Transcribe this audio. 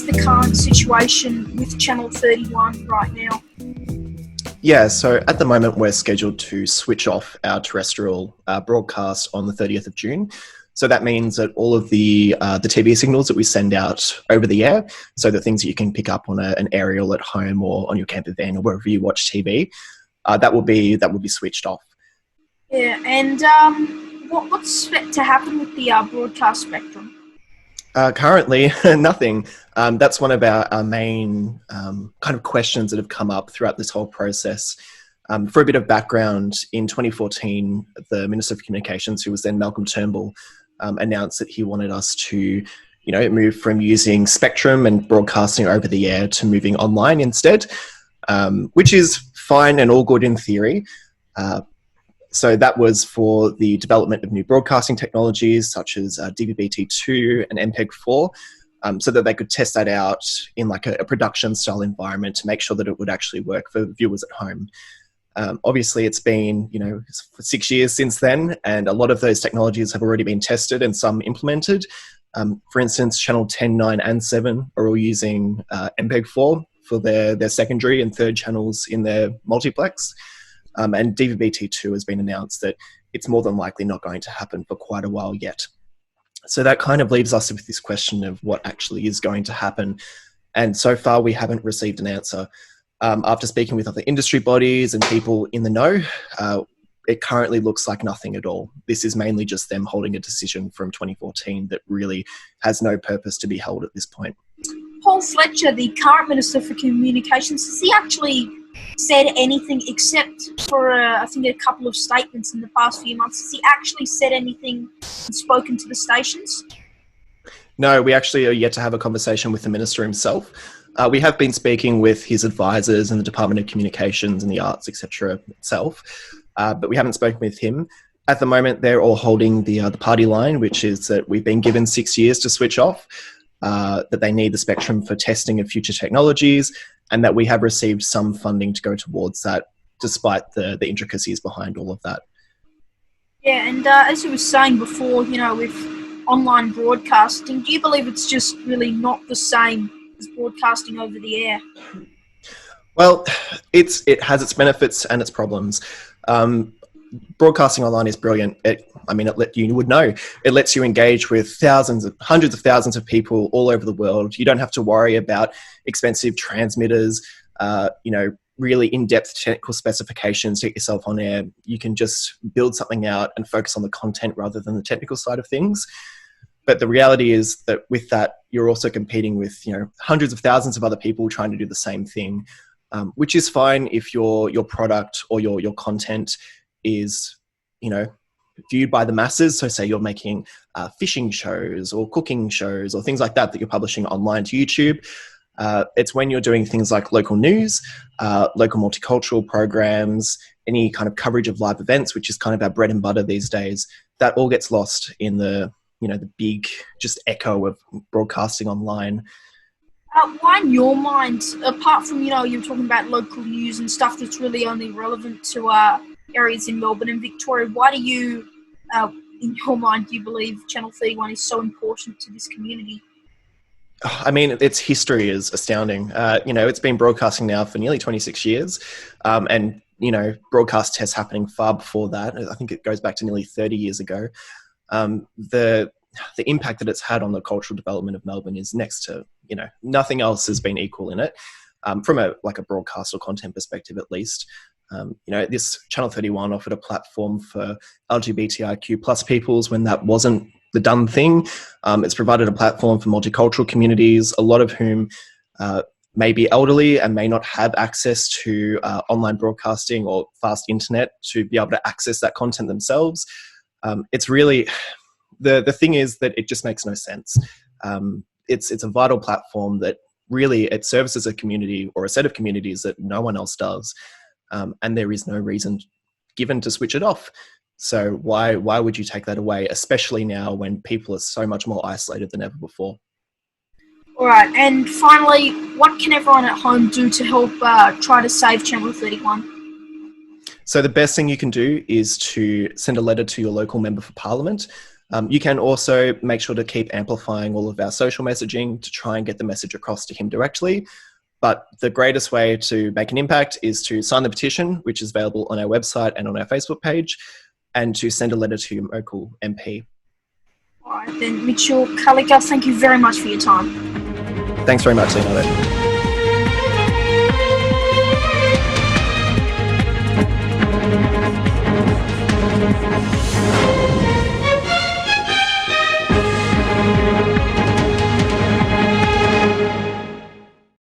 is the current situation with Channel 31 right now? Yeah, so at the moment we're scheduled to switch off our terrestrial broadcast on the 30th of June. So that means that all of the TV signals that we send out over the air, so the things that you can pick up on an aerial at home or on your camper van or wherever you watch TV, that will be switched off. Yeah, and what's to happen with the broadcast spectrum? Currently, nothing. That's one of our main kind of questions that have come up throughout this whole process. For a bit of background, in 2014, the Minister of Communications, who was then Malcolm Turnbull, announced that he wanted us to, move from using spectrum and broadcasting over the air to moving online instead, which is fine and all good in theory. So that was for the development of new broadcasting technologies such as DVB-T2 and MPEG-4, so that they could test that out in like a production style environment to make sure that it would actually work for viewers at home. Obviously, it's been 6 years since then, and a lot of those technologies have already been tested and some implemented. For instance, Channel 10, 9 and 7 are all using MPEG-4 for their secondary and third channels in their multiplex. And DVB-T2 has been announced that it's more than likely not going to happen for quite a while yet. So that kind of leaves us with this question of what actually is going to happen. And so far, we haven't received an answer. After speaking with other industry bodies and people in the know, it currently looks like nothing at all. This is mainly just them holding a decision from 2014 that really has no purpose to be held at this point. Paul Fletcher, the current Minister for Communications, has he actually said anything except for, I think, a couple of statements in the past few months? Has he actually said anything and spoken to the stations? No, we actually are yet to have a conversation with the Minister himself. We have been speaking with his advisors and the Department of Communications and the Arts, etc. itself, but we haven't spoken with him. At the moment, they're all holding the party line, which is that we've been given 6 years to switch off, that they need the spectrum for testing of future technologies, and that we have received some funding to go towards that, despite the intricacies behind all of that. Yeah, and as you were saying before, with online broadcasting, do you believe it's just really not the same as broadcasting over the air? Well, it has its benefits and its problems. Broadcasting online is brilliant. You would know, it lets you engage with hundreds of thousands of people all over the world. You don't have to worry about expensive transmitters, really in-depth technical specifications to get yourself on air. You can just build something out and focus on the content rather than the technical side of things. But the reality is that with that, you're also competing with hundreds of thousands of other people trying to do the same thing, which is fine if your product or your content is viewed by the masses. So say you're making fishing shows or cooking shows or things like that you're publishing online to YouTube. It's when you're doing things like local news, local multicultural programs, any kind of coverage of live events, which is kind of our bread and butter these days, that all gets lost in the big just echo of broadcasting online. Why in your mind, apart from, you're talking about local news and stuff that's really only relevant to areas in Melbourne and Victoria, why do you, in your mind, do you believe Channel 31 is so important to this community? I mean, its history is astounding. It's been broadcasting now for nearly 26 years. And, broadcast tests happening far before that. I think it goes back to nearly 30 years ago. The impact that it's had on the cultural development of Melbourne is next to, nothing else has been equal in it, from a broadcast or content perspective, at least. This Channel 31 offered a platform for LGBTIQ plus peoples when that wasn't the done thing. It's provided a platform for multicultural communities, a lot of whom may be elderly and may not have access to online broadcasting or fast internet to be able to access that content themselves. It's really, the thing is that it just makes no sense. It's a vital platform that really, it services a community or a set of communities that no one else does. And there is no reason given to switch it off. So why would you take that away, especially now when people are so much more isolated than ever before? All right, and finally, what can everyone at home do to help try to save Channel 31? So the best thing you can do is to send a letter to your local member for parliament. You can also make sure to keep amplifying all of our social messaging to try and get the message across to him directly. But the greatest way to make an impact is to sign the petition, which is available on our website and on our Facebook page, and to send a letter to your local MP. All right, then, Mitchell, Kalika, thank you very much for your time. Thanks very much, Leonardo.